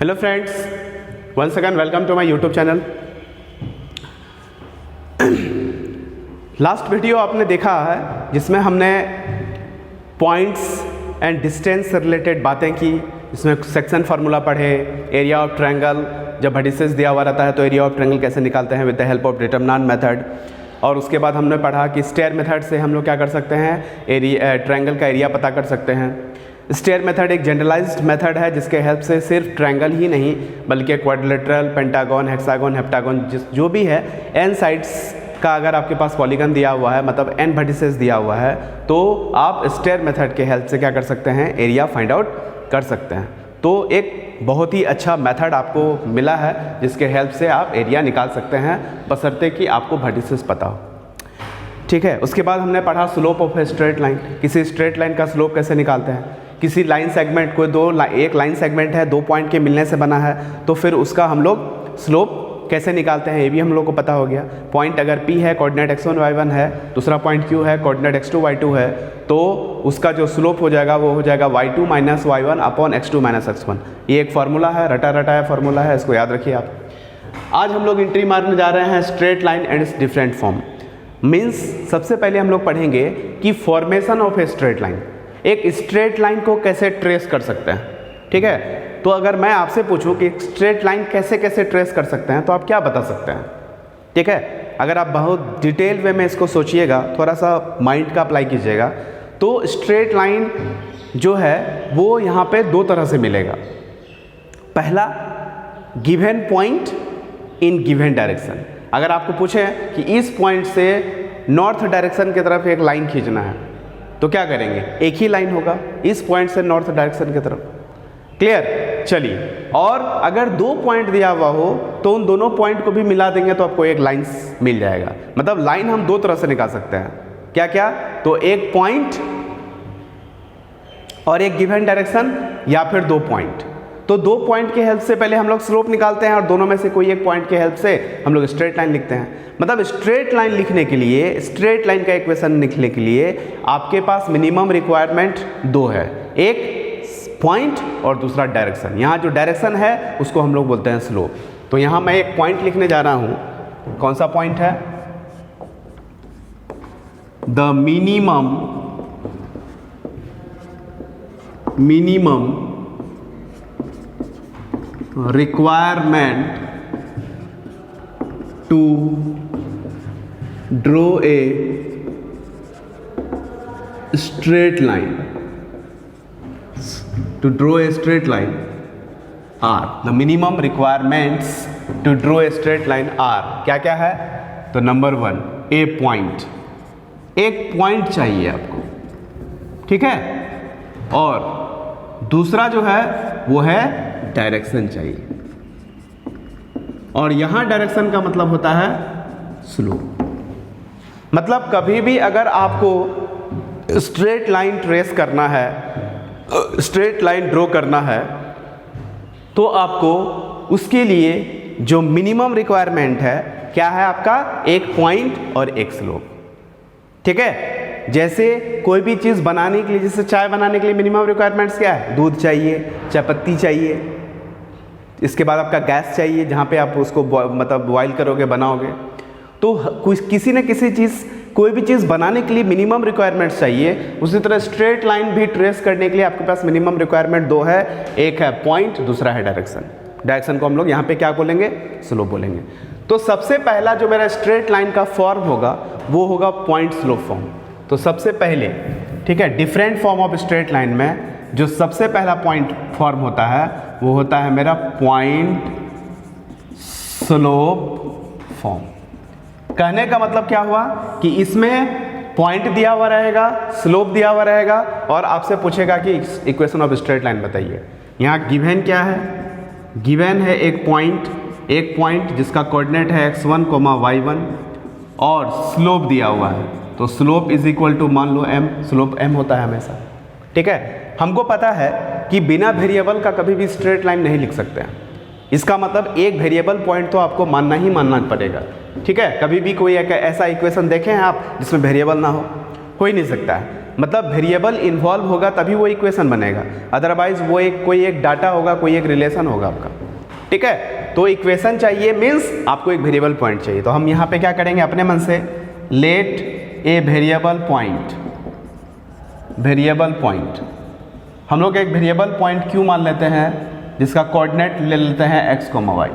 Hello friends, once again welcome to my YouTube channel. Last video आपने देखा है जिसमें हमने पॉइंट्स एंड डिस्टेंस से रिलेटेड बातें की, जिसमें सेक्शन फार्मूला पढ़े, एरिया ऑफ ट्रायंगल, जब वर्टिसेस दिया हुआ रहता है तो एरिया ऑफ ट्रायंगल कैसे निकालते हैं with the help of determinant method. और उसके बाद हमने पढ़ा कि स्टेयर मेथड से हम लोग क्या कर सकते हैं, एरिया ट्रायंगल का एरिया पता कर सकते हैं। स्टेयर मेथड एक जनरलाइज्ड मेथड है जिसके हेल्प से सिर्फ ट्रायंगल ही नहीं बल्कि क्वाड्रिलेटरल, पेंटागन, हेक्सागन, हेप्टागन जो भी है एन साइड्स का अगर आपके पास पॉलीगन दिया हुआ है, मतलब एन वर्टिसेस दिया हुआ है, तो आप स्टेयर मेथड के हेल्प से क्या कर सकते हैं, एरिया फाइंड आउट कर सकते हैं। तो एक बहुत ही अच्छा मेथड आपको मिला है जिसके हेल्प से आप एरिया निकाल सकते हैं, बशर्ते कि आपको वर्टिसेस पता हो। ठीक है, उसके बाद हमने पढ़ा slope of a straight line. किसी स्ट्रेट लाइन का स्लोप कैसे निकालते हैं। किसी लाइन सेगमेंट को एक लाइन सेगमेंट है, 2 पॉइंट के मिलने से बना है, तो फिर उसका हम लोग स्लोप कैसे निकालते हैं ये भी हम लोग को पता हो गया। पॉइंट अगर P है, कोऑर्डिनेट x1 y1 है, दूसरा पॉइंट Q है, कोऑर्डिनेट x2 y2 है, तो उसका जो स्लोप हो जाएगा वो हो जाएगा y2 minus y1 upon x2 minus x1। ये एक फार्मूला है, रटा रटाया फार्मूला है, इसको याद रखिए आप। आज हम लोग एंट्री मारने जा रहे हैं straight line and it's different form. Means सबसे पहले हम लोग पढ़ेंगे कि formation of a straight line, एक स्ट्रेट लाइन को कैसे ट्रेस कर सकते हैं। ठीक है, तो अगर मैं आपसे पूछूं कि स्ट्रेट लाइन कैसे कैसे ट्रेस कर सकते हैं तो आप क्या बता सकते हैं। ठीक है, अगर आप बहुत डिटेल वे में इसको सोचिएगा, थोड़ा सा माइंड का अप्लाई कीजिएगा, तो स्ट्रेट लाइन जो है वो यहाँ पे 2 तरह से मिलेगा। पहला, given point in given direction. अगर आपको पूछे कि इस पॉइंट से नॉर्थ डायरेक्शन की तरफ एक लाइन खींचना है तो क्या करेंगे, एक ही लाइन होगा इस पॉइंट से नॉर्थ डायरेक्शन की तरफ। क्लियर, चलिए। और अगर 2 पॉइंट दिया हुआ हो तो उन दोनों पॉइंट को भी मिला देंगे तो आपको एक लाइन मिल जाएगा। मतलब लाइन हम 2 तरह से निकाल सकते हैं। क्या क्या, तो एक पॉइंट और एक गिवन डायरेक्शन, या फिर 2 पॉइंट। तो 2 पॉइंट के हेल्प से पहले हम लोग स्लोप निकालते हैं और दोनों में से कोई एक पॉइंट के हेल्प से हम लोग स्ट्रेट लाइन लिखते हैं। मतलब स्ट्रेट लाइन लिखने के लिए, स्ट्रेट लाइन का इक्वेशन लिखने के लिए आपके पास मिनिमम रिक्वायरमेंट 2 है, एक पॉइंट और दूसरा डायरेक्शन। यहाँ जो डायरेक्शन है उसको हम लोग बोलते हैं स्लोप। तो यहाँ मैं एक पॉइंट लिखने जा रहा हूँ। कौन सा पॉइंट है, the minimum requirement to draw a straight line are the minimum requirements to draw a straight line are क्या क्या है। तो नंबर 1, ए पॉइंट, एक पॉइंट चाहिए आपको। ठीक है, और दूसरा जो है वो है डायरेक्शन चाहिए, और यहां डायरेक्शन का मतलब होता है स्लोप। मतलब कभी भी अगर आपको स्ट्रेट लाइन ट्रेस करना है, स्ट्रेट लाइन ड्रॉ करना है, तो आपको उसके लिए जो मिनिमम रिक्वायरमेंट है क्या है आपका, एक पॉइंट और एक स्लोप। ठीक है, जैसे कोई भी चीज़ बनाने के लिए, जैसे चाय बनाने के लिए मिनिमम रिक्वायरमेंट्स क्या है, दूध चाहिए, चाय पत्ती चाहिए, इसके बाद आपका गैस चाहिए जहाँ पे आप उसको मतलब बॉयल करोगे, बनाओगे। तो किसी न किसी चीज़, कोई भी चीज़ बनाने के लिए मिनिमम रिक्वायरमेंट्स चाहिए। उसी तरह स्ट्रेट लाइन भी ट्रेस करने के लिए आपके पास मिनिमम रिक्वायरमेंट 2 है, एक है पॉइंट, दूसरा है डायरेक्शन। डायरेक्शन को हम लोग यहाँ पे क्या बोलेंगे, स्लोप बोलेंगे। तो सबसे पहला जो मेरा स्ट्रेट लाइन का फॉर्म होगा वो होगा पॉइंट स्लोप फॉर्म। तो सबसे पहले, ठीक है, different form of straight line में जो सबसे पहला पॉइंट फॉर्म होता है वो होता है मेरा पॉइंट स्लोप फॉर्म। कहने का मतलब क्या हुआ कि इसमें पॉइंट दिया हुआ रहेगा, स्लोप दिया हुआ रहेगा, और आपसे पूछेगा कि इक्वेशन ऑफ स्ट्रेट लाइन बताइए। यहाँ गिवन क्या है, गिवन है एक पॉइंट जिसका कोऑर्डिनेट है x1, y1, और स्लोप दिया हुआ है। तो स्लोप इज इक्वल टू, मान लो m, स्लोप m होता है हमेशा। ठीक है, हमको पता है कि बिना वेरिएबल का कभी भी स्ट्रेट लाइन नहीं लिख सकते हैं। इसका मतलब एक वेरिएबल पॉइंट तो आपको मानना पड़ेगा। ठीक है, कभी भी कोई ऐसा इक्वेशन देखें आप जिसमें वेरिएबल ना हो ही नहीं सकता है। मतलब वेरिएबल इन्वॉल्व होगा तभी वो इक्वेशन बनेगा, अदरवाइज वो कोई एक डाटा होगा, कोई एक रिलेशन होगा आपका। ठीक है, तो इक्वेशन चाहिए मीन्स आपको एक वेरिएबल पॉइंट चाहिए। तो हम यहाँ पे क्या करेंगे अपने मन से, let a variable point, variable point हम लोग एक वेरिएबल पॉइंट क्यू मान लेते हैं जिसका कोऑर्डिनेट ले लेते हैं x, y।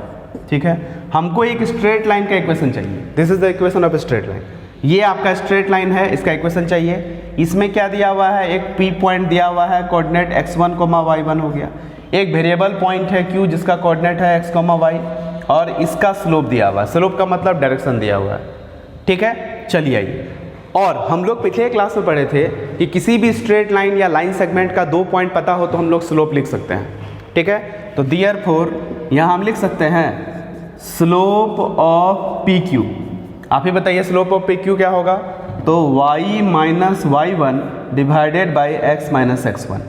ठीक है, हमको एक स्ट्रेट लाइन का इक्वेशन चाहिए। This is the equation of straight line. ये आपका स्ट्रेट लाइन है, इसका इक्वेशन चाहिए। इसमें क्या दिया हुआ है, एक P पॉइंट दिया हुआ है, कोऑर्डिनेट x1, y1 हो गया। एक वेरिएबल पॉइंट है Q जिसका कोऑर्डिनेट है x, y और इसका स्लोप दिया हुआ है। स्लोप का मतलब डायरेक्शन दिया हुआ है। ठीक है, चलिए आइए। और हम लोग पिछले क्लास में पढ़े थे कि किसी भी स्ट्रेट लाइन या लाइन सेगमेंट का 2 पॉइंट पता हो तो हम लोग स्लोप लिख सकते हैं। ठीक है, तो देयरफॉर यहाँ हम लिख सकते हैं स्लोप ऑफ पी क्यू। आप ही बताइए स्लोप ऑफ पी क्यू क्या होगा, तो y minus y1 divided by x minus x1।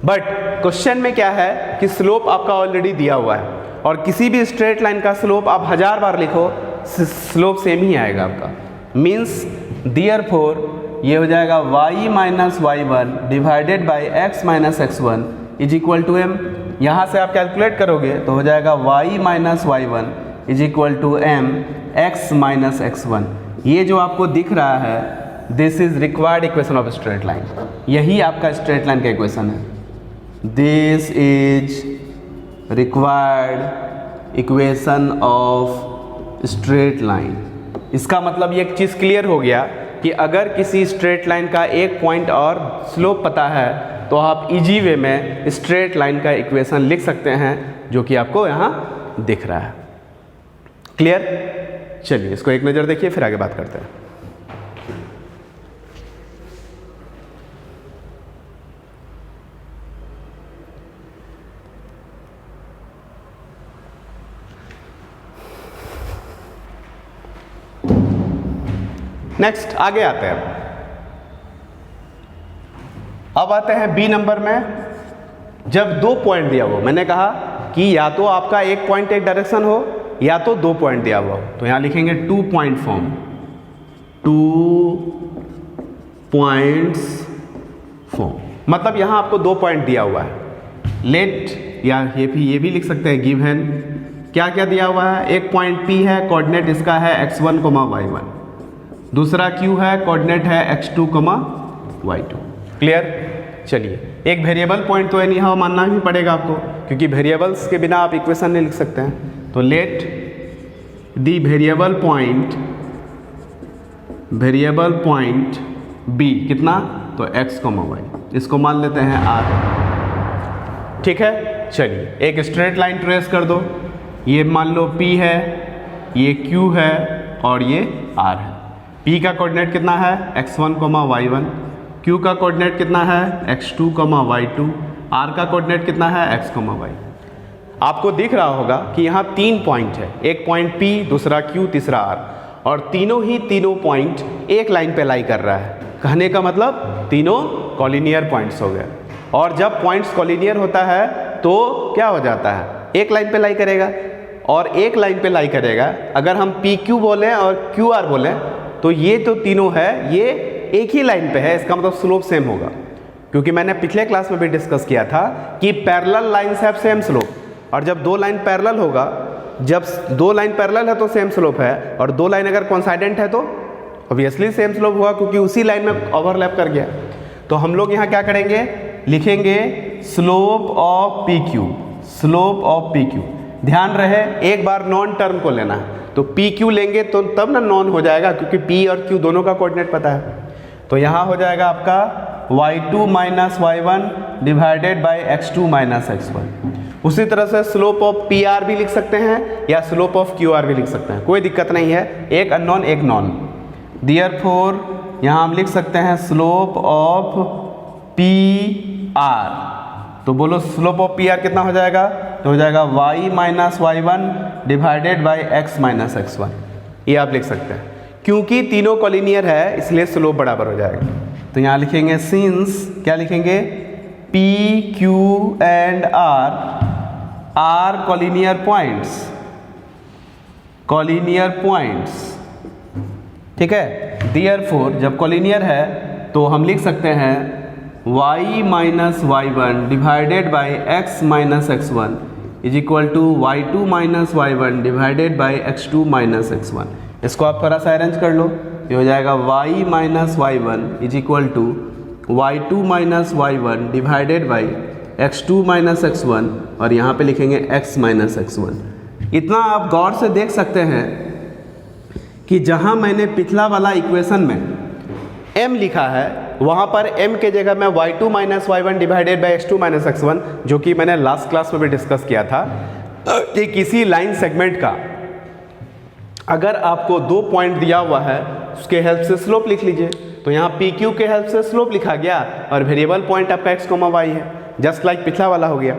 But question में क्या है कि स्लोप आपका ऑलरेडी दिया हुआ है और किसी भी स्ट्रेट लाइन का स्लोप आप 1000 बार लिखो स्लोप सेम ही आएगा आपका। मीन्स देयरफॉर ये हो जाएगा y minus y1 divided by x minus x1 is equal to m। यहाँ से आप कैलकुलेट करोगे तो हो जाएगा y minus y1 is equal to m x minus x1। ये जो आपको दिख रहा है this is required equation of straight line. यही आपका स्ट्रेट लाइन का इक्वेशन है। This is required equation of straight line. इसका मतलब ये एक चीज़ क्लियर हो गया कि अगर किसी स्ट्रेट लाइन का एक पॉइंट और स्लोप पता है तो आप इजी वे में स्ट्रेट लाइन का इक्वेशन लिख सकते हैं जो कि आपको यहाँ दिख रहा है। क्लियर? चलिए इसको एक नज़र देखिए फिर आगे बात करते हैं। नेक्स्ट आगे आते हैं। अब आते हैं बी नंबर में। जब 2 पॉइंट दिया हुआ, मैंने कहा कि या तो आपका एक पॉइंट एक डायरेक्शन हो या तो 2 पॉइंट दिया हुआ हो, तो यहां लिखेंगे 2 पॉइंट फॉर्म, 2 पॉइंट्स फॉर्म। मतलब यहां आपको 2 पॉइंट दिया हुआ है। लेट या ये भी लिख सकते हैं गिवन। क्या क्या दिया हुआ है, एक पॉइंट P है, कोऑर्डिनेट इसका है x1, y1। दूसरा Q है, कोऑर्डिनेट है x2, y2। क्लियर? चलिए एक वेरिएबल पॉइंट तो एनी हाउ मानना ही पड़ेगा आपको, क्योंकि वेरिएबल्स के बिना आप इक्वेशन नहीं लिख सकते हैं। तो let the variable point B कितना, तो x, y। इसको मान लेते हैं R। ठीक है, चलिए एक स्ट्रेट लाइन ट्रेस कर दो। ये मान लो P है, ये Q है और ये R है। P का कोऑर्डिनेट कितना है, x1, y1। Q का कोऑर्डिनेट कितना है, x2, y2। R का कोऑर्डिनेट कितना है, x, y। आपको दिख रहा होगा कि यहाँ 3 पॉइंट है, एक पॉइंट P, दूसरा Q, तीसरा R, और तीनों पॉइंट एक लाइन पे लाई कर रहा है। कहने का मतलब तीनों कॉलिनियर पॉइंट्स हो गए। और जब पॉइंट्स कॉलिनियर होता है तो क्या हो जाता है, एक लाइन पे लाई करेगा। और एक लाइन पे लाई करेगा, अगर हम PQ बोलें और QR बोलें तो ये तो तीनों है, ये एक ही लाइन पे है, इसका मतलब स्लोप सेम होगा। क्योंकि मैंने पिछले क्लास में भी डिस्कस किया था कि parallel lines have same slope, और जब 2 लाइन पैरेलल होगा, जब 2 लाइन पैरेलल है तो सेम स्लोप है, और 2 लाइन अगर कोइंसाइडेंट है तो ऑब्वियसली सेम स्लोप होगा, क्योंकि उसी लाइन में ओवरलैप कर गया। तो हम लोग यहाँ क्या करेंगे, लिखेंगे slope of PQ, slope of PQ। ध्यान रहे एक बार नॉन टर्म को लेना है, तो PQ लेंगे तो तब ना नॉन हो जाएगा, क्योंकि P और Q दोनों का कोऑर्डिनेट पता है। तो यहाँ हो जाएगा आपका y2 minus y1 divided by x2 minus x1। उसी तरह से स्लोप ऑफ PR भी लिख सकते हैं या स्लोप ऑफ QR भी लिख सकते हैं, कोई दिक्कत नहीं है, एक अननोन एक नॉन। देयरफॉर यहाँ हम लिख सकते हैं स्लोप ऑफ PR। तो बोलो स्लोप ऑफ PR कितना हो जाएगा, तो हो जाएगा y minus y1 divided by x minus x1। ये आप लिख सकते हैं, क्योंकि तीनों कॉलिनियर है इसलिए स्लोप बराबर हो जाएगा। तो यहाँ लिखेंगे सिंस, क्या लिखेंगे, P, Q and R are collinear points. ठीक है, देयरफॉर जब कॉलिनियर है तो हम लिख सकते हैं y minus y1 divided by x minus x1 is equal to y2 minus y1 divided by x2 minus x1। इसको आप थोड़ा सा अरेंज कर लो, ये हो जाएगा y minus y1 is equal to y2 minus y1 divided by x2 minus x1 और यहाँ पे लिखेंगे x माइनस x1। इतना आप गौर से देख सकते हैं कि जहाँ मैंने पिछला वाला इक्वेशन में m लिखा है वहाँ पर m के जगह मैं y2 minus y1 divided by x2 minus x1, जो कि मैंने लास्ट क्लास में भी डिस्कस किया था कि किसी लाइन सेगमेंट का अगर आपको 2 पॉइंट दिया हुआ है उसके हेल्प से स्लोप लिख लीजिए। तो यहाँ पी क्यू के हेल्प से स्लोप लिखा गया और वेरिएबल पॉइंट आपका x, y है, जस्ट लाइक पिछला वाला हो गया।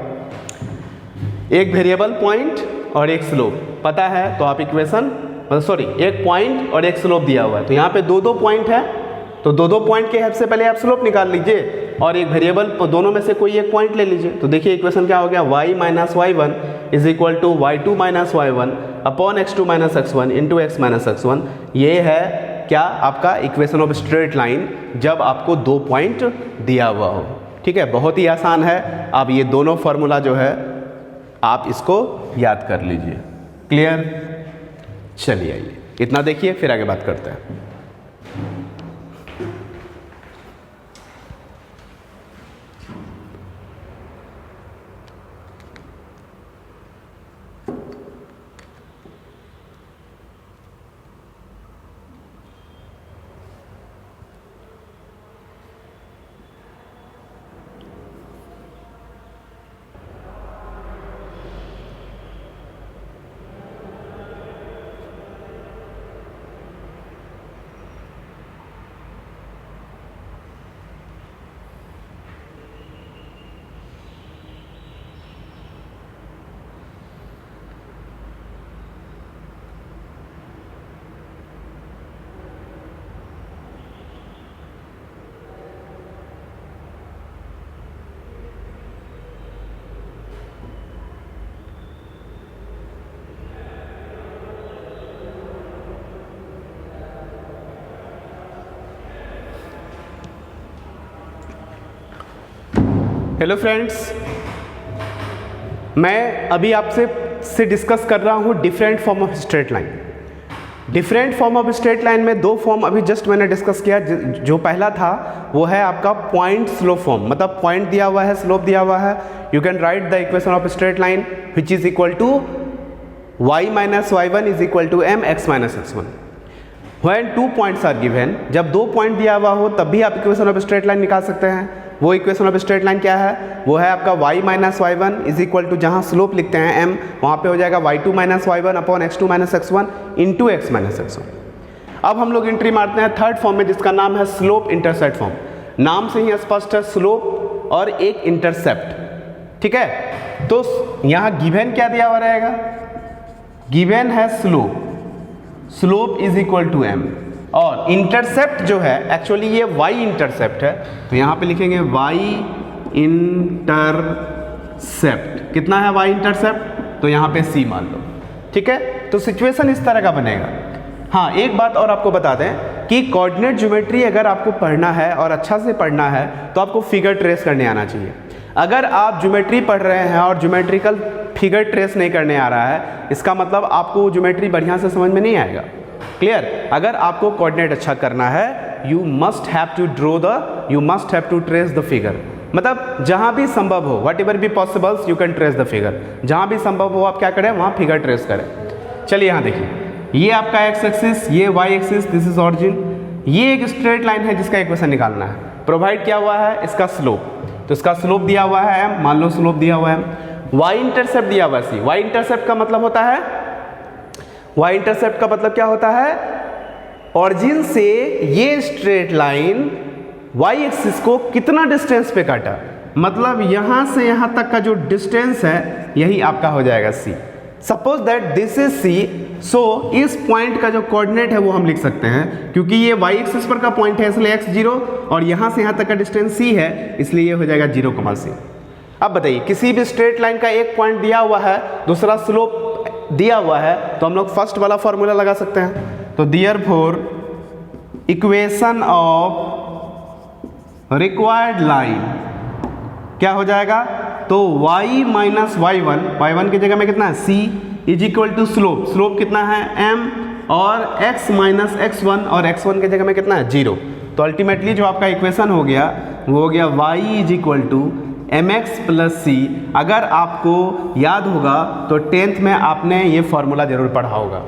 एक वेरिएबल पॉइंट और एक स्लोप पता है तो आप इक्वेशन एक पॉइंट और एक स्लोप दिया हुआ है, तो यहाँ पे 2 पॉइंट है तो 2 पॉइंट के हेल्प से पहले आप स्लोप निकाल लीजिए और एक वेरिएबल दोनों में से कोई एक पॉइंट ले लीजिए। तो देखिए इक्वेशन क्या हो गया, y minus y1 is equal to y2 minus y1 upon x2 minus x1 into x minus x1। ये है क्या आपका इक्वेशन ऑफ स्ट्रेट लाइन जब आपको 2 पॉइंट दिया हुआ हो। ठीक है, बहुत ही आसान है। आप ये दोनों फार्मूला जो है आप इसको याद कर लीजिए। क्लियर? चलिए आइए इतना देखिए, फिर आगे बात करते हैं। हेलो फ्रेंड्स, मैं अभी आपसे डिस्कस कर रहा हूँ different form of straight line. Different form of straight line में 2 फॉर्म अभी जस्ट मैंने डिस्कस किया। जो पहला था वो है आपका पॉइंट स्लोप फॉर्म, मतलब पॉइंट दिया हुआ है, स्लोप दिया हुआ है। You can write the equation of straight line which is equal to y minus y1 is equal to m x minus x1 when 2 points are given. जब 2 point दिया हुआ हो तब भी आप इक्वेशन ऑफ स्ट्रेट लाइन निकाल सकते हैं। वो इक्वेशन ऑफ स्ट्रेट लाइन क्या है, वो है आपका y minus y1 is equal to, जहाँ स्लोप लिखते हैं m, वहाँ पे हो जाएगा y2 minus y1 upon x2 minus x1 into x minus x1। अब हम लोग एंट्री मारते हैं थर्ड फॉर्म में जिसका नाम है स्लोप इंटरसेप्ट फॉर्म। नाम से ही स्पष्ट है, स्लोप और एक इंटरसेप्ट। ठीक है, तो यहाँ गिवन क्या दिया हुआ रहेगा, गिवन है slope, slope is equal to m, और इंटरसेप्ट जो है एक्चुअली ये y इंटरसेप्ट है, तो यहाँ पे लिखेंगे y इंटरसेप्ट। कितना है y इंटरसेप्ट, तो यहाँ पे c मान लो। ठीक है, तो सिचुएशन इस तरह का बनेगा। हाँ, एक बात और आपको बता दें कि कोऑर्डिनेट ज्योमेट्री अगर आपको पढ़ना है और अच्छा से पढ़ना है तो आपको फिगर ट्रेस करने आना चाहिए। अगर आप ज्योमेट्री पढ़ रहे हैं और ज्योमेट्रिकल फिगर ट्रेस नहीं करने आ रहा है, इसका मतलब आपको ज्योमेट्री बढ़िया से समझ में नहीं आएगा। क्लियर? अगर आपको कोऑर्डिनेट अच्छा करना है you must have to trace the figure, मतलब जहाँ भी संभव हो, whatever be possibles you can trace the figure. जहाँ भी संभव हो आप क्या करें, वहाँ फिगर ट्रेस करें। चलिए यहाँ देखिए, ये आपका x एक्सिस, ये y axis, this is origin. ये एक स्ट्रेट लाइन है जिसका इक्वेशन निकालना है। प्रोवाइड किया हुआ है इसका स्लोप, तो इसका स्लोप दिया हुआ है m, मान लो स्लोप दिया हुआ है। y इंटरसेप्ट दिया हुआ है c। y इंटरसेप्ट का मतलब होता है, y इंटरसेप्ट का मतलब क्या होता है, ऑरिजिन से ये स्ट्रेट लाइन y एक्सिस को कितना डिस्टेंस पे काटा, मतलब यहां से यहां तक का जो डिस्टेंस है यही आपका हो जाएगा c। Suppose that this is c, सो इस पॉइंट का जो कोऑर्डिनेट है वो हम लिख सकते हैं, क्योंकि ये y एक्सिस पर का पॉइंट है इसलिए x 0 और यहां से यहां तक का डिस्टेंस c है इसलिए ये हो जाएगा 0, c। अब बताइए, किसी भी स्ट्रेट लाइन का एक पॉइंट दिया हुआ है, दूसरा स्लोप दिया हुआ है, तो हम लोग फर्स्ट वाला फॉर्मूला लगा सकते हैं। तो therefore equation of required line क्या हो जाएगा, तो y माइनस y1 की जगह में कितना है c is equal to slope कितना है m, और x माइनस x1 और x1 की जगह में कितना है 0। तो अल्टीमेटली जो आपका इक्वेशन हो गया वो हो गया y is equal to mx plus c। अगर आपको याद होगा तो 10th में आपने ये फॉर्मूला जरूर पढ़ा होगा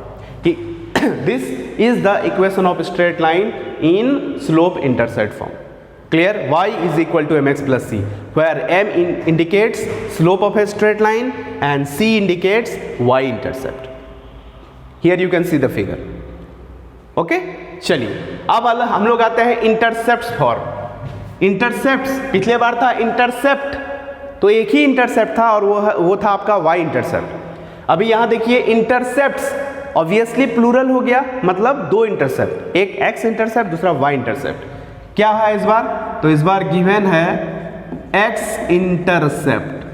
कि this is the equation of straight line in slope intercept form. Clear? Y is equal to mx plus c, where m indicates slope of a straight line and c indicates y intercept. Here you can see the figure. Okay? चलिए अब हम लोग आते हैं intercept form. Intercept पिछले बार था intercept, तो एक ही इंटरसेप्ट था और वो था आपका y इंटरसेप्ट। अभी यहाँ देखिए इंटरसेप्ट्स ऑब्वियसली प्लूरल हो गया, मतलब दो इंटरसेप्ट, एक x इंटरसेप्ट दूसरा y इंटरसेप्ट। क्या है इस बार, तो इस बार गिवन है x इंटरसेप्ट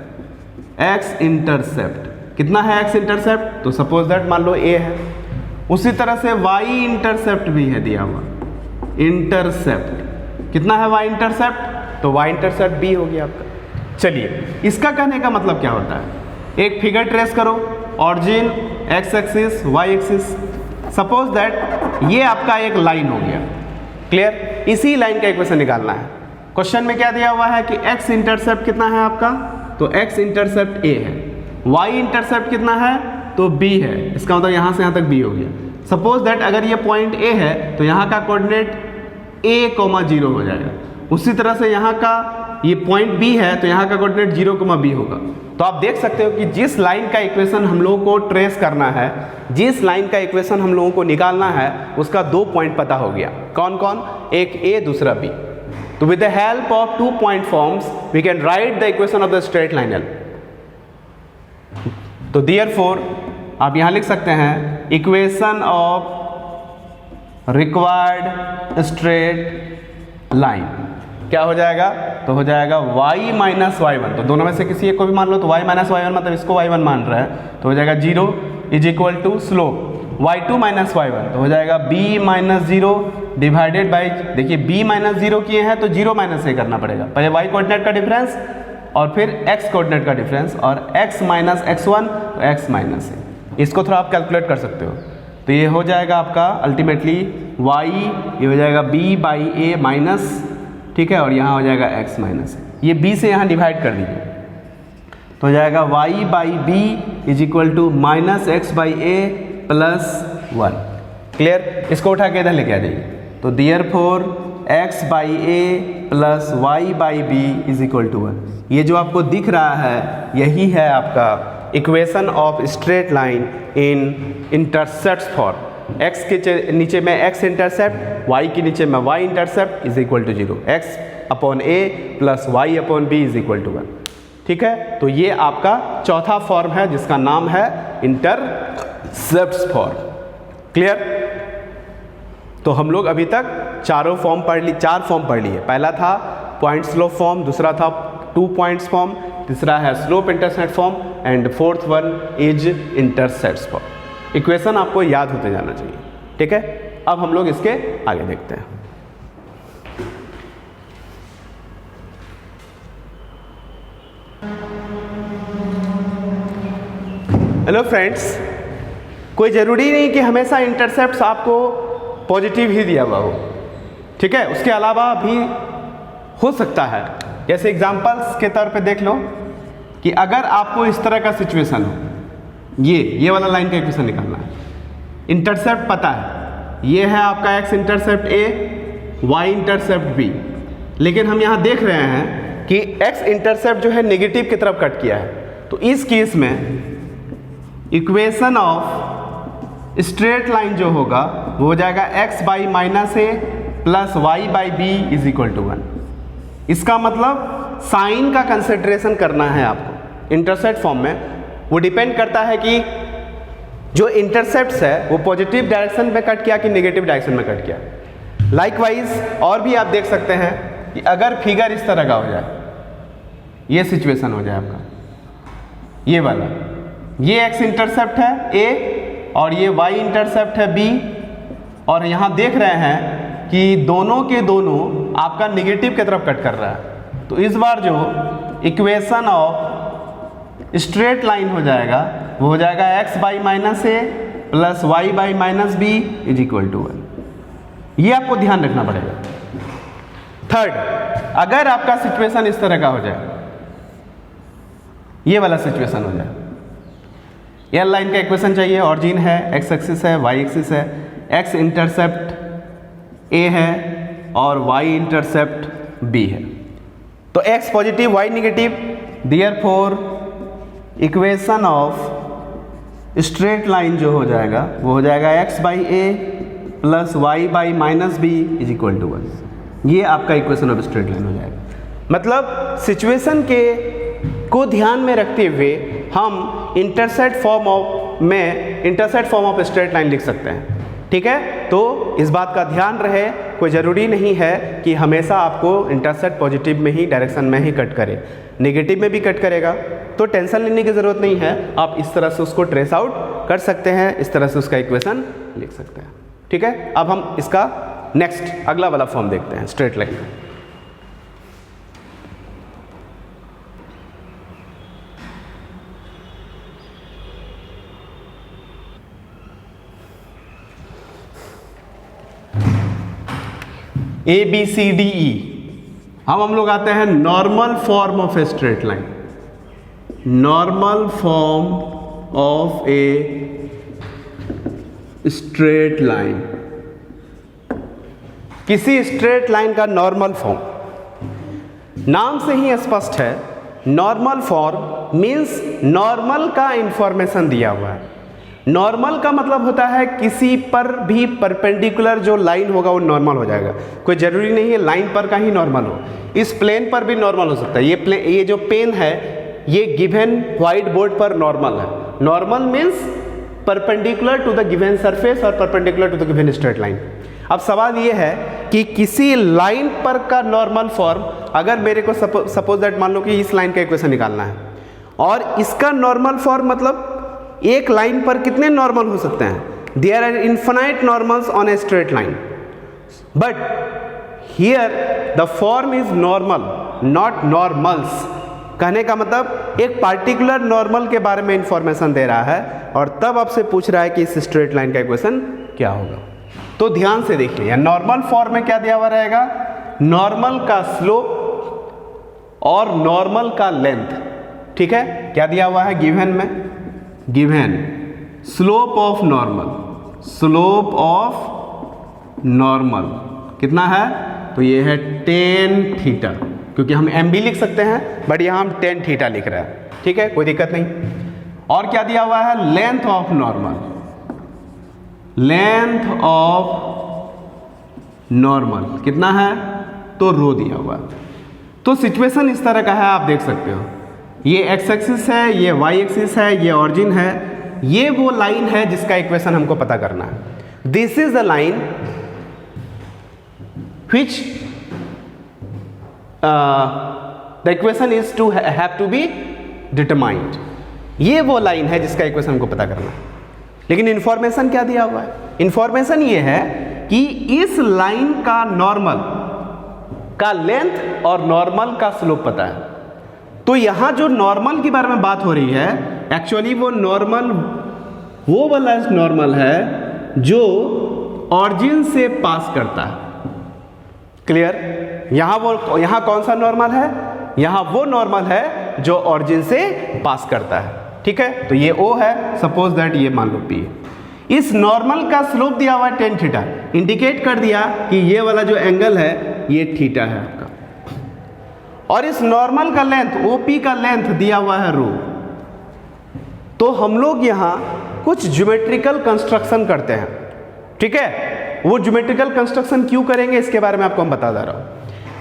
कितना है x इंटरसेप्ट, तो सपोज दैट मान लो a है। उसी तरह से y इंटरसेप्ट भी है दिया हुआ, इंटरसेप्ट कितना है y इंटरसेप्ट, तो y इंटरसेप्ट b हो गया आपका। चलिए इसका कहने का मतलब क्या होता है, एक फिगर ट्रेस करो, origin x axis y axis. Suppose that ये आपका एक लाइन हो गया। क्लियर? इसी लाइन का इक्वेशन निकालना है। क्वेश्चन में क्या दिया हुआ है कि x इंटरसेप्ट कितना है आपका, तो x इंटरसेप्ट a है, y इंटरसेप्ट कितना है, तो b है। इसका मतलब यहाँ से यहाँ तक b हो गया। सपोज दैट अगर ये पॉइंट a है तो यहाँ का कोऑर्डिनेट a, 0 हो जाएगा। उसी तरह से यहाँ का ये पॉइंट b है तो यहाँ का कोऑर्डिनेट 0, b होगा। तो आप देख सकते हो कि जिस लाइन का इक्वेशन हम लोगों को ट्रेस करना है, जिस लाइन का इक्वेशन हम लोगों को निकालना है, उसका दो पॉइंट पता हो गया। कौन कौन, एक a दूसरा b। तो with the help of 2 point forms we can write the equation of the straight line L। तो देयरफॉर आप यहां लिख सकते हैं equation of required straight line क्या हो जाएगा, तो हो जाएगा y माइनस y1। तो दोनों में से किसी एक को भी मान लो, तो y माइनस y1 मतलब इसको y1 मान रहा है, तो हो जाएगा 0 is equal to slope y2 minus y1, तो हो जाएगा b माइनस 0 डिवाइडेड बाई, देखिए b माइनस 0 किए हैं तो 0 माइनस a करना पड़ेगा, पहले y कोऑर्डिनेट का डिफरेंस और फिर x कोऑर्डिनेट का डिफरेंस, और x माइनस x1 तो x माइनस a। इसको थोड़ा आप कैलकुलेट कर सकते हो। तो ये हो जाएगा आपका अल्टीमेटली y, ये हो जाएगा b बाई a माइनस, ठीक है, और यहाँ हो जाएगा x माइनस a। ये b से यहाँ डिवाइड कर दीजिए, तो हो जाएगा y by b is equal to minus x by a plus 1। Clear? इसको उठा के इधर लेके आ जाइए। तो therefore x by a plus y by b is equal to 1। ये जो आपको दिख रहा है यही है आपका equation of straight line in intercept form. x के नीचे में x इंटरसेप्ट, y के नीचे में y intercept is equal to 0, x upon a plus y upon b is equal to 1। ठीक है, तो ये आपका चौथा फॉर्म है जिसका नाम है इंटरसेप्ट फॉर्म। क्लियर? तो हम लोग अभी तक चार फॉर्म पढ़ लिए। पहला था पॉइंट स्लोप फॉर्म, दूसरा था 2 पॉइंट्स फॉर्म, तीसरा है slope intercept form and fourth one is intercept form. Equation आपको याद होते जाना चाहिए। ठीक है, अब हम लोग इसके आगे देखते हैं। हेलो फ्रेंड्स, कोई ज़रूरी नहीं कि हमेशा इंटरसेप्ट्स आपको पॉजिटिव ही दिया हुआ हो। ठीक है, उसके अलावा भी हो सकता है। जैसे एग्जांपल्स के तौर पे देख लो कि अगर आपको इस तरह का सिचुएशन हो, ये वाला लाइन का इक्वेशन निकालना है, इंटरसेप्ट पता है, ये है आपका x intercept a, y intercept b, लेकिन हम यहाँ देख रहे हैं कि x इंटरसेप्ट जो है नेगेटिव की तरफ कट किया है। तो इस केस में इक्वेशन ऑफ स्ट्रेट लाइन जो होगा वो हो जाएगा x by minus a plus y by b is equal to 1। इसका मतलब साइन का कंसिडरेशन करना है आपको इंटरसेप्ट फॉर्म में। वो डिपेंड करता है कि जो इंटरसेप्ट्स है वो पॉजिटिव डायरेक्शन में कट किया कि नेगेटिव डायरेक्शन में कट किया। लाइकवाइज और भी आप देख सकते हैं कि अगर फिगर इस तरह का हो जाए, ये सिचुएशन हो जाए आपका, ये वाला, ये x इंटरसेप्ट है a और ये y इंटरसेप्ट है b, और यहाँ देख रहे हैं कि दोनों के दोनों आपका निगेटिव की तरफ कट कर रहा है, तो इस बार जो इक्वेशन ऑफ स्ट्रेट लाइन हो जाएगा वो हो जाएगा x by minus a plus y by minus b is equal to 1। ये आपको ध्यान रखना पड़ेगा। थर्ड, अगर आपका सिचुएशन इस तरह का हो जाए, ये वाला सिचुएशन हो जाए, एल लाइन का इक्वेशन चाहिए, ऑरिजिन है, एक्स एक्सिस है, वाई एक्सिस है, एक्स इंटरसेप्ट ए है और वाई इंटरसेप्ट बी है, तो x positive y negative, therefore equation of straight line जो हो जाएगा वो हो जाएगा x by a plus y by minus b is equal to 1। ये आपका इक्वेशन ऑफ स्ट्रेट लाइन हो जाएगा। मतलब सिचुएशन के को ध्यान में रखते हुए हम intercept form of straight line लिख सकते हैं। ठीक है, तो इस बात का ध्यान रहे, कोई ज़रूरी नहीं है कि हमेशा आपको इंटरसेप्ट पॉजिटिव में ही डायरेक्शन में ही कट करे, नेगेटिव में भी कट करेगा, तो टेंशन लेने की ज़रूरत नहीं है। आप इस तरह से उसको ट्रेस आउट कर सकते हैं, इस तरह से उसका इक्वेशन लिख सकते हैं। ठीक है, अब हम इसका नेक्स्ट अगला वाला फॉर्म देखते हैं स्ट्रेट लाइन का। A B C D E, हम लोग आते हैं normal form of a straight line. Normal form of a straight line, किसी स्ट्रेट लाइन का नॉर्मल फॉर्म नाम से ही स्पष्ट है। नॉर्मल फॉर्म मीन्स नॉर्मल का इंफॉर्मेशन दिया हुआ है। नॉर्मल का मतलब होता है किसी पर भी परपेंडिकुलर जो लाइन होगा वो नॉर्मल हो जाएगा। कोई ज़रूरी नहीं है लाइन पर का ही नॉर्मल हो, इस प्लेन पर भी नॉर्मल हो सकता है। ये जो पेन है ये गिवन व्हाइट बोर्ड पर नॉर्मल है। Normal means perpendicular to the given surface और perpendicular to the given straight line. अब सवाल ये है कि किसी लाइन पर का नॉर्मल फॉर्म, अगर मेरे को सपोज दैट मान लो कि इस लाइन का इक्वेशन निकालना है और इसका नॉर्मल फॉर्म, मतलब एक लाइन पर कितने नॉर्मल हो सकते हैं? There are infinite normals on a straight line, but here the form is normal not normals. कहने का मतलब एक पार्टिकुलर नॉर्मल के बारे में इंफॉर्मेशन दे रहा है और तब आपसे पूछ रहा है कि इस स्ट्रेट लाइन का इक्वेशन क्या होगा। तो ध्यान से देखिए, नॉर्मल फॉर्म में क्या दिया हुआ रहेगा? नॉर्मल का स्लोप और नॉर्मल का लेंथ। ठीक है, क्या दिया हुआ है गिवन में? Given slope of normal, slope of normal कितना है? तो ये है tan थीटा, क्योंकि हम m भी लिख सकते हैं बट यहाँ हम tan थीटा लिख रहे हैं। ठीक है, कोई दिक्कत नहीं। और क्या दिया हुआ है? Length of normal, length of normal कितना है? तो रो दिया हुआ है। तो सिचुएशन इस तरह का है, आप देख सकते हो। ये एक्स एक्सिस है, ये वाई एक्सिस है, ये ऑरिजिन है, ये वो लाइन है जिसका इक्वेशन हमको पता करना है। This is the line which the equation is to have to be determined। ये वो लाइन है जिसका इक्वेशन हमको पता करना है। लेकिन इंफॉर्मेशन क्या दिया हुआ है? इंफॉर्मेशन ये है कि इस लाइन का नॉर्मल का लेंथ और नॉर्मल का स्लोप पता है। तो यहां जो नॉर्मल के बारे में बात हो रही है, एक्चुअली वो नॉर्मल वो वाला नॉर्मल है जो ऑरिजिन से पास करता है। क्लियर? यहां कौन सा नॉर्मल है? यहां वो नॉर्मल है जो ऑरिजिन से पास करता है। ठीक है, तो ये O है, सपोज दैट ये मान लो P है। इस नॉर्मल का स्लोप दिया हुआ है tan थीटा, इंडिकेट कर दिया कि ये वाला जो एंगल है ये थीटा है आपका। और इस नॉर्मल का लेंथ OP का लेंथ दिया हुआ है रो। तो हम लोग यहां कुछ ज्योमेट्रिकल कंस्ट्रक्शन करते हैं। ठीक है, वो ज्योमेट्रिकल कंस्ट्रक्शन क्यों करेंगे इसके बारे में आपको हम बता दे रहा हूं।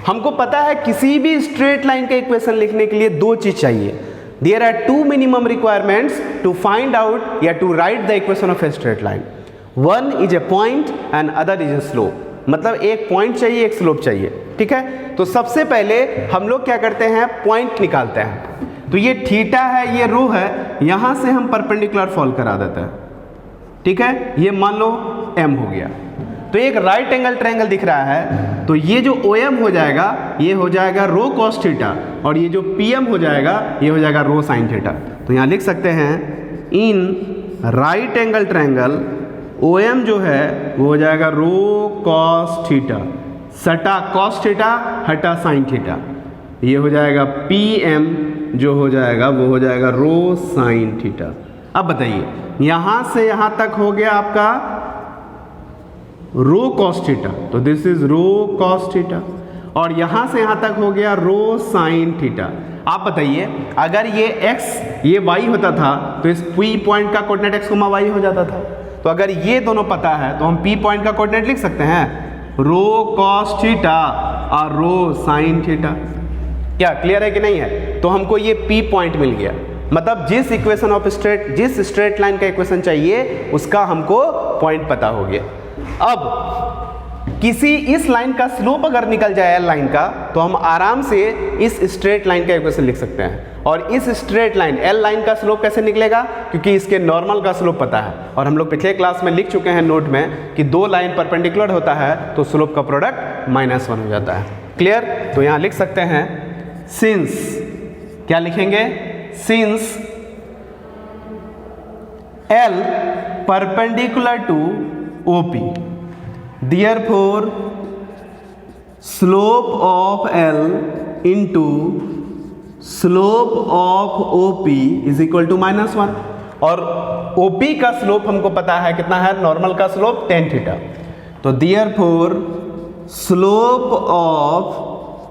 हमको पता है किसी भी स्ट्रेट लाइन का इक्वेशन लिखने के लिए दो चीज चाहिए। There are two minimum requirements to find out या to write the equation of a straight line. One is a point and other is a slope. मतलब एक पॉइंट चाहिए, एक स्लोप चाहिए। ठीक है, तो सबसे पहले हम लोग क्या करते हैं? पॉइंट निकालते हैं। तो ये थीटा है, ये रो है, यहां से हम परपेंडिकुलर फॉल करा देते हैं। ठीक है, ये मान लो m हो गया। तो एक राइट एंगल ट्रायंगल दिख रहा है, तो ये जो OM हो जाएगा ये हो जाएगा रो कॉस थीटा, और ये जो PM हो जाएगा ये हो जाएगा रो साइन थीटा। तो यहाँ लिख सकते हैं in right angle triangle OM जो है वो हो जाएगा रो कॉस थीटा, सटा कॉस थीटा हटा साइन थीटा, ये हो जाएगा PM जो हो जाएगा वो हो जाएगा रो साइन थीटा। अब बताइए यहाँ से यहाँ तक हो गया आपका रो कॉस थीटा, तो this is row cos theta, और यहाँ से यहाँ तक हो गया रो साइन थीटा। आप बताइए अगर ये x ये y होता था तो इस P पॉइंट का कोऑर्डिनेट x, y हो जाता था। तो अगर ये दोनों पता है तो हम P पॉइंट का कोऑर्डिनेट लिख सकते हैं रो कॉस थीटा और रो साइन थीटा। क्या क्लियर है कि नहीं है? तो हमको ये P पॉइंट मिल गया, मतलब जिस इक्वेशन ऑफ जिस स्ट्रेट लाइन का इक्वेशन चाहिए उसका हमको पॉइंट पता हो गया। अब किसी इस लाइन का स्लोप अगर निकल जाए L लाइन का, तो हम आराम से इस स्ट्रेट लाइन का इक्वेशन लिख सकते हैं। और इस स्ट्रेट लाइन L लाइन का स्लोप कैसे निकलेगा? क्योंकि इसके नॉर्मल का स्लोप पता है, और हम लोग पिछले क्लास में लिख चुके हैं नोट में कि दो लाइन परपेंडिकुलर होता है तो स्लोप का प्रोडक्ट -1 हो जाता है। क्लियर? तो यहाँ लिख सकते हैं सिंस, क्या लिखेंगे? Since L perpendicular to OP, therefore slope of L into slope of OP is equal to -1, और OP का स्लोप हमको पता है कितना है, नॉर्मल का स्लोप tan थीटा। तो therefore slope of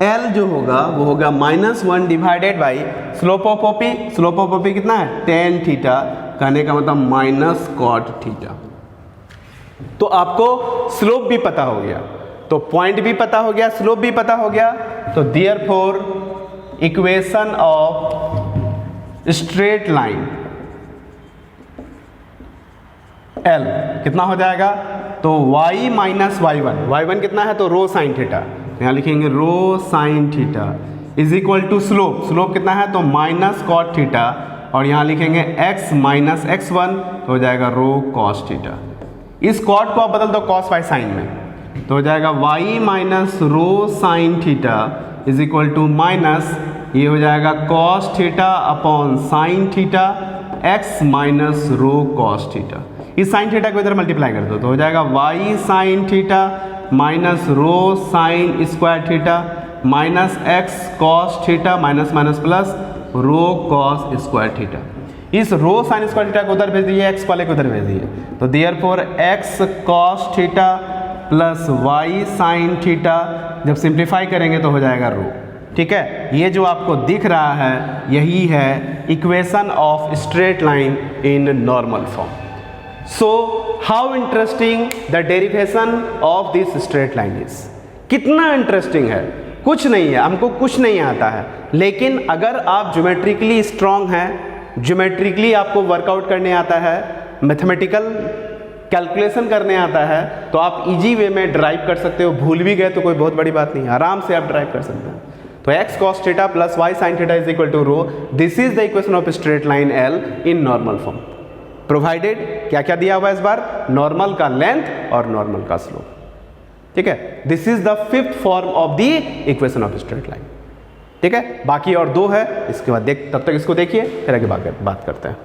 L जो होगा वो होगा -1 divided by slope of OP। Slope of OP कितना है? tan थीटा, कहने का मतलब -cot थीटा। तो आपको स्लोप भी पता हो गया, तो पॉइंट भी पता हो गया, स्लोप भी पता हो गया। तो therefore equation of straight line L कितना हो जाएगा? तो y माइनस y1 कितना है? तो रो साइन थीटा, यहाँ लिखेंगे rho sine theta is equal to slope, slope कितना है? तो -cot थीटा, और यहाँ लिखेंगे x माइनस x1 तो हो जाएगा रो कॉस थीटा। इस कॉट को आप बदल दो कॉस बाई साइन में, तो हो जाएगा y minus rho sine theta is equal to minus, ये हो जाएगा cos theta upon sine theta x minus rho cos theta. इस साइन थीटा को इधर मल्टीप्लाई कर दो तो हो जाएगा y sine theta minus rho sine square theta minus x cos theta minus minus plus rho cos square theta. इस rho sine square theta को उधर भेज दिए, x वाले को उधर भेज दिए, तो therefore x cos theta plus y sine theta जब सिंप्लीफाई करेंगे तो हो जाएगा रो। ठीक है, ये जो आपको दिख रहा है यही है equation of straight line in normal form. So how interesting the derivation of this straight line is. कितना इंटरेस्टिंग है, कुछ नहीं है, हमको कुछ नहीं आता है, लेकिन अगर आप ज्योमेट्रिकली स्ट्रांग हैं, ज्योमेट्रिकली आपको वर्कआउट करने आता है, मैथमेटिकल कैलकुलेशन करने आता है, तो आप इजी वे में ड्राइव कर सकते हो। भूल भी गए तो कोई बहुत बड़ी बात नहीं, आराम से आप ड्राइव कर सकते हैं। तो x cos theta plus y sin theta is equal to rho, this is the equation of straight line L in normal form. Provided क्या क्या दिया हुआ है इस बार? नॉर्मल का लेंथ और नॉर्मल का स्लोप। ठीक है, this is the fifth form of the equation of straight line. ठीक है, बाकी और दो है, इसके बाद तब तक इसको देखिए, फिर आगे बात करते हैं।